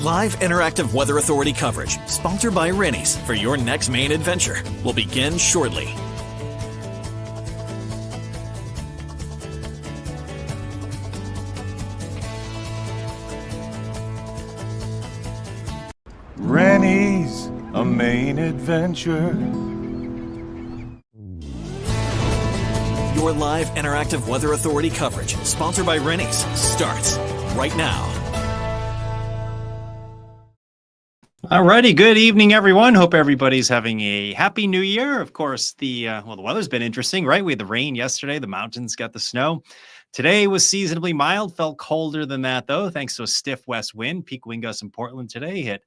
Live interactive Weather Authority coverage, sponsored by Rennie's, for your next Maine adventure, will begin shortly. Rennie's, a Maine adventure. Your live interactive Weather Authority coverage, sponsored by Rennie's, starts right now. Alrighty, good evening, everyone. Hope everybody's having a happy new year. Of course, the weather's been interesting, right? We had the rain yesterday, the mountains got the snow. Today was seasonably mild, felt colder than that, though, thanks to a stiff west wind. Peak wind gusts in Portland today hit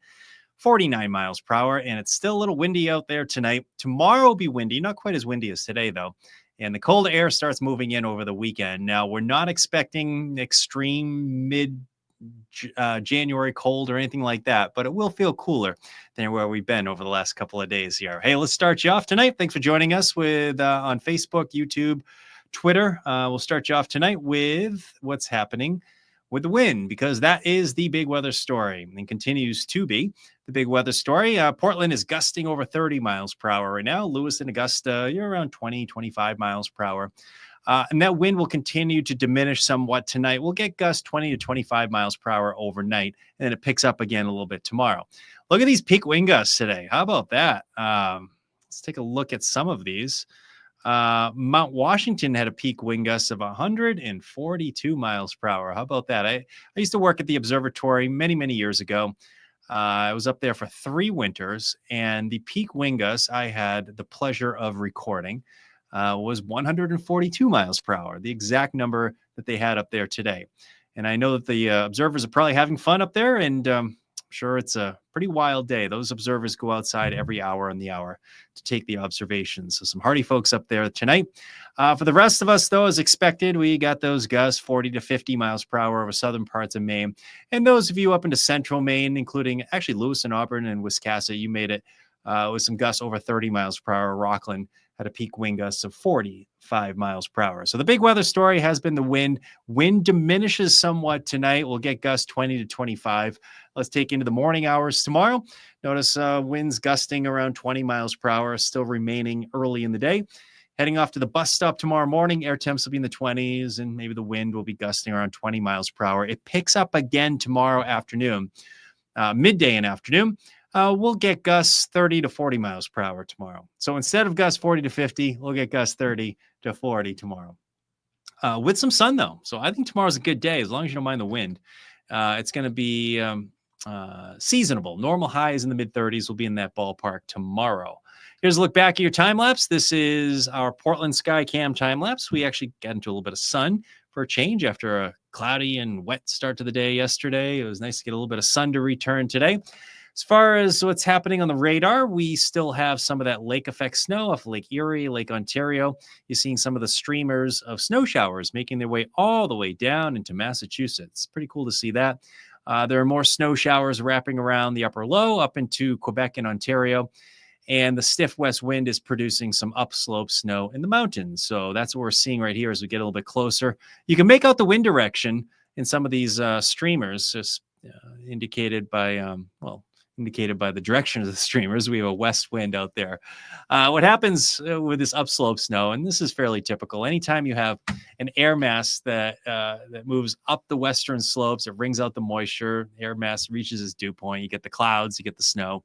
49 miles per hour, and it's still a little windy out there tonight. Tomorrow will be windy, not quite as windy as today, though. And the cold air starts moving in over the weekend. Now, we're not expecting extreme January cold or anything like that, but it will feel cooler than where we've been over the last couple of days here. Hey, let's start you off tonight. Thanks for joining us with on Facebook, YouTube, Twitter. We'll start you off tonight with what's happening with the wind, because that is the big weather story and continues to be the big weather story. Portland is gusting over 30 miles per hour right now. Lewis and Augusta, you're around 20, 25 miles per hour. And that wind will continue to diminish somewhat tonight. We'll get gusts 20 to 25 miles per hour overnight, and then it picks up again a little bit tomorrow. Look at these peak wind gusts today. How about that? Let's take a look at some of these. Mount Washington had a peak wind gust of 142 miles per hour. How about that? I used to work at the observatory many, many years ago. I was up there for 3 winters, and the peak wind gust I had the pleasure of recording was 142 miles per hour, the exact number that they had up there today. And I know that the observers are probably having fun up there, and I'm sure it's a pretty wild day. Those observers go outside every hour on the hour to take the observations. So some hardy folks up there tonight. For the rest of us, though, as expected, we got those gusts 40 to 50 miles per hour over southern parts of Maine. And those of you up into central Maine, including actually Lewis and Auburn and Wiscasset, you made it with some gusts over 30 miles per hour. Rockland had a peak wind gust of 45 miles per hour. So the big weather story has been the wind. Wind diminishes somewhat tonight. We'll get gusts 20 to 25. Let's take into the morning hours tomorrow. Notice winds gusting around 20 miles per hour, still remaining early in the day. Heading off to the bus stop tomorrow morning, air temps will be in the 20s, and maybe the wind will be gusting around 20 miles per hour. It picks up again tomorrow afternoon, midday and afternoon. We'll get gusts 30 to 40 miles per hour tomorrow. So instead of gusts 40 to 50, we'll get gusts 30 to 40 tomorrow. With some sun, though. So I think tomorrow's a good day, as long as you don't mind the wind. It's going to be seasonable. Normal highs in the mid-30s will be in that ballpark tomorrow. Here's a look back at your time-lapse. This is our Portland Sky Cam time-lapse. We actually got into a little bit of sun for a change after a cloudy and wet start to the day yesterday. It was nice to get a little bit of sun to return today. As far as what's happening on the radar, we still have some of that lake effect snow off Lake Erie, Lake Ontario. You're seeing some of the streamers of snow showers making their way all the way down into Massachusetts. Pretty cool to see that. There are more snow showers wrapping around the upper low up into Quebec and Ontario. And the stiff west wind is producing some upslope snow in the mountains. So that's what we're seeing right here as we get a little bit closer. You can make out the wind direction in some of these streamers, just indicated by the direction of the streamers. We have a west wind out there. What happens with this upslope snow, and this is fairly typical, anytime you have an air mass that moves up the western slopes, it brings out the moisture, air mass reaches its dew point, you get the clouds, you get the snow.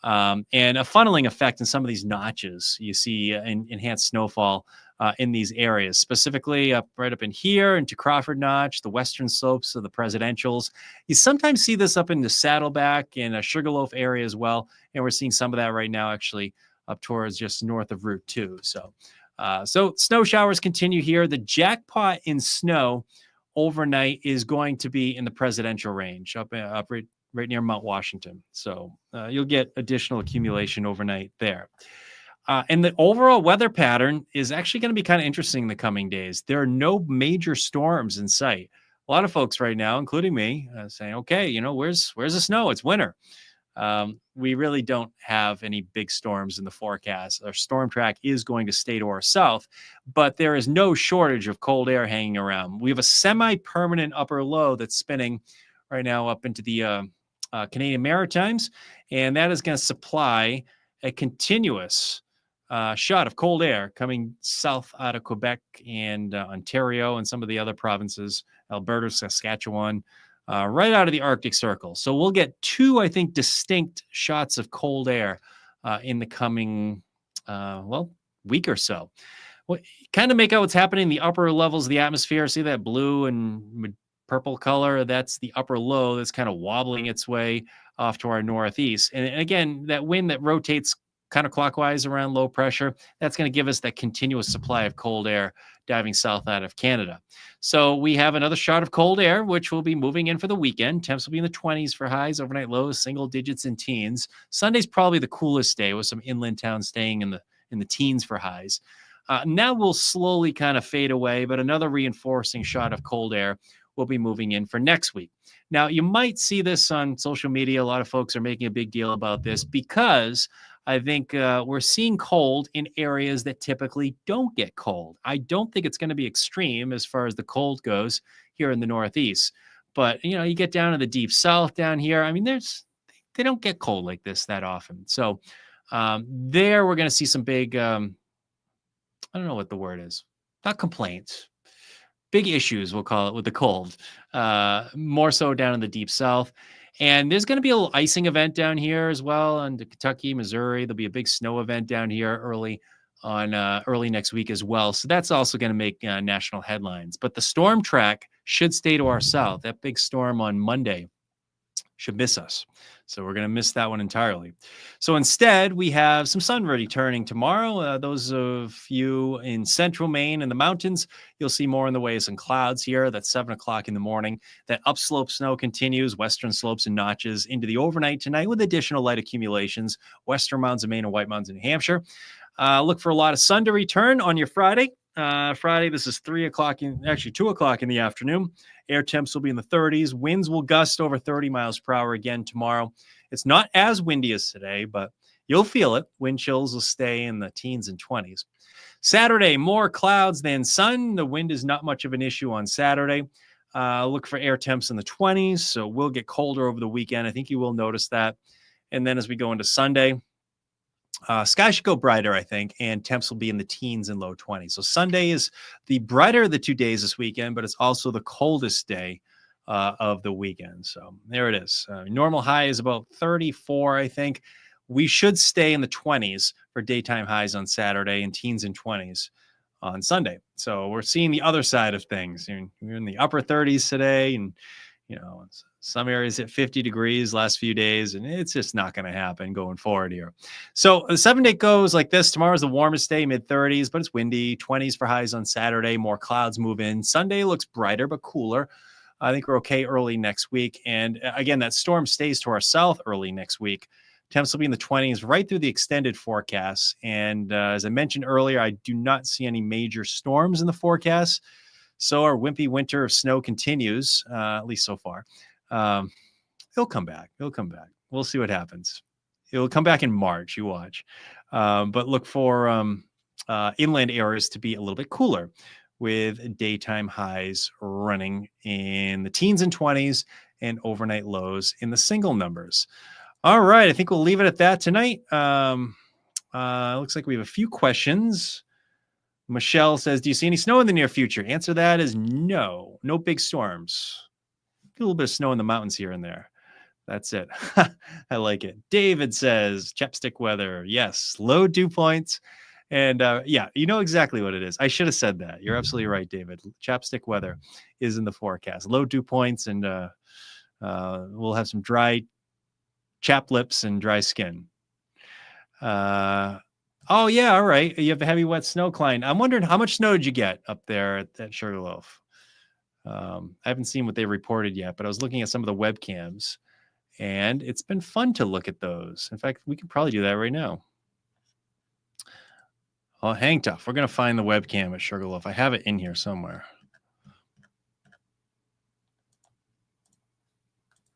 And a funneling effect in some of these notches. You see enhanced snowfall in these areas, specifically right up in here into Crawford Notch, the western slopes of the Presidentials. You sometimes see this up in the Saddleback and Sugarloaf area as well. And we're seeing some of that right now, actually, up towards just north of Route 2. So snow showers continue here. The jackpot in snow overnight is going to be in the Presidential range, up right near Mount Washington. So you'll get additional accumulation overnight there. And the overall weather pattern is actually going to be kind of interesting in the coming days. There are no major storms in sight. A lot of folks right now, including me, saying, okay, where's the snow? It's winter. We really don't have any big storms in the forecast. Our storm track is going to stay to our south, but there is no shortage of cold air hanging around. We have a semi-permanent upper low that's spinning right now up into the Canadian Maritimes, and that is going to supply a continuous shot of cold air coming south out of Quebec and Ontario and some of the other provinces, Alberta, Saskatchewan, right out of the Arctic Circle. So we'll get two, I think, distinct shots of cold air in the coming, week or so. Well, kind of make out what's happening in the upper levels of the atmosphere. See that blue and purple color? That's the upper low that's kind of wobbling its way off to our northeast. And again, that wind that rotates kind of clockwise around low pressure, that's going to give us that continuous supply of cold air diving south out of Canada. So we have another shot of cold air, which will be moving in for the weekend. Temps will be in the 20s for highs, overnight lows, single digits and teens. Sunday's probably the coolest day with some inland towns staying in the teens for highs. Now we'll slowly kind of fade away, but another reinforcing shot of cold air will be moving in for next week. Now, you might see this on social media. A lot of folks are making a big deal about this because I think we're seeing cold in areas that typically don't get cold. I don't think it's going to be extreme as far as the cold goes here in the Northeast. But, you get down to the deep South down here. I mean, they don't get cold like this that often. So there we're going to see some big, I don't know what the word is, not complaints, big issues, we'll call it, with the cold, more so down in the deep South. And there's going to be a little icing event down here as well in Kentucky, Missouri. There'll be a big snow event down here early next week as well. So that's also going to make national headlines. But the storm track should stay to our south. That big storm on Monday should miss us. So we're going to miss that one entirely. So instead, we have some sun returning tomorrow. Those of you in central Maine and the mountains, you'll see more in the way of some clouds here. That's 7 o'clock in the morning. That upslope snow continues, western slopes and notches into the overnight tonight with additional light accumulations, western mountains of Maine and White Mountains in New Hampshire. Look for a lot of sun to return on your Friday. Friday, this is 2 o'clock in the afternoon. Air temps will be in the 30s. Winds will gust over 30 miles per hour again tomorrow. It's not as windy as today, but you'll feel it. Wind chills will stay in the teens and 20s. Saturday, more clouds than sun. The wind is not much of an issue on Saturday. Look for air temps in the 20s, so we'll get colder over the weekend. I think you will notice that. And then as we go into Sunday, sky should go brighter, I think, and temps will be in the teens and low 20s. So Sunday is the brighter of the 2 days this weekend, but it's also the coldest day of the weekend. So there it is. Normal high is about 34, I think. We should stay in the 20s for daytime highs on Saturday and teens and 20s on Sunday. So we're seeing the other side of things. We're in the upper 30s today, and some areas at 50 degrees last few days, and it's just not going to happen going forward here. So the 7 day goes like this. Tomorrow's the warmest day, mid 30s, but it's windy, 20s for highs on Saturday. More clouds move in. Sunday looks brighter, but cooler. I think we're okay early next week. And again, that storm stays to our south early next week. Temps will be in the 20s right through the extended forecast. And as I mentioned earlier, I do not see any major storms in the forecast. So our wimpy winter of snow continues, at least so far. It'll come back. We'll see what happens. It'll come back in March. You watch. But look for inland areas to be a little bit cooler with daytime highs running in the teens and 20s and overnight lows in the single numbers. All right. I think we'll leave it at that tonight. Looks like we have a few questions. Michelle says, do you see any snow in the near future? Answer that is no. No big storms. A little bit of snow in the mountains here and there. That's it. I like it. David says, chapstick weather. Yes. Low dew points. And yeah, you know exactly what it is. I should have said that. You're absolutely right, David. Chapstick weather is in the forecast. Low dew points, and we'll have some dry chapped lips and dry skin. Oh, yeah. All right. You have a heavy, wet snow, Klein. I'm wondering how much snow did you get up there at Sugarloaf? I haven't seen what they reported yet, but I was looking at some of the webcams, and it's been fun to look at those. In fact, we could probably do that right now. Oh, hang tough. We're going to find the webcam at Sugarloaf. I have it in here somewhere.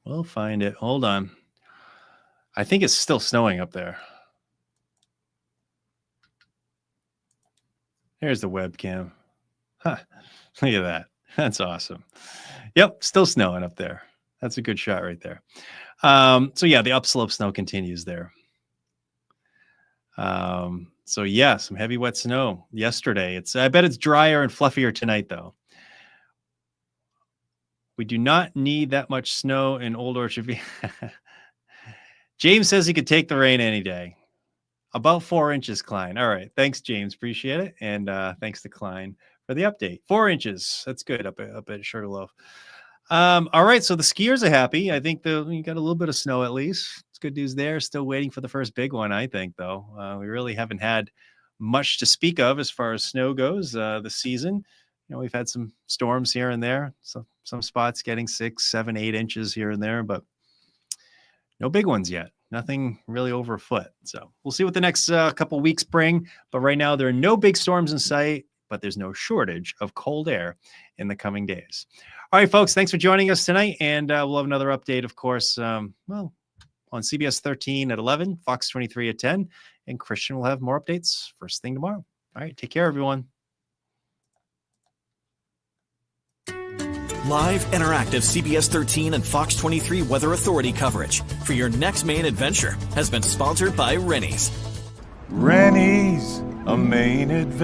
We'll find it. Hold on. I think it's still snowing up there. There's the webcam. Huh. Look at that. That's awesome. Yep, still snowing up there. That's a good shot right there. So yeah, the upslope snow continues there. So yeah, some heavy wet snow yesterday. I bet it's drier and fluffier tonight though. We do not need that much snow in Old Orchard. James says he could take the rain any day. About 4 inches, Klein. All right. Thanks, James. Appreciate it. And thanks to Klein for the update. 4 inches. That's good up at Sugarloaf. All right. So the skiers are happy. I think you got a little bit of snow at least. It's good news there. Still waiting for the first big one, I think, though. We really haven't had much to speak of as far as snow goes this season. We've had some storms here and there. So some spots getting 6, 7, 8 inches here and there, but no big ones yet. Nothing really over a foot. So we'll see what the next couple weeks bring. But right now, there are no big storms in sight, but there's no shortage of cold air in the coming days. All right, folks, thanks for joining us tonight. And we'll have another update, of course, on CBS 13 at 11, Fox 23 at 10. And Christian will have more updates first thing tomorrow. All right, take care, everyone. Live, interactive CBS 13 and Fox 23 Weather Authority coverage for your next Maine adventure has been sponsored by Rennie's. Rennie's, a Maine adventure.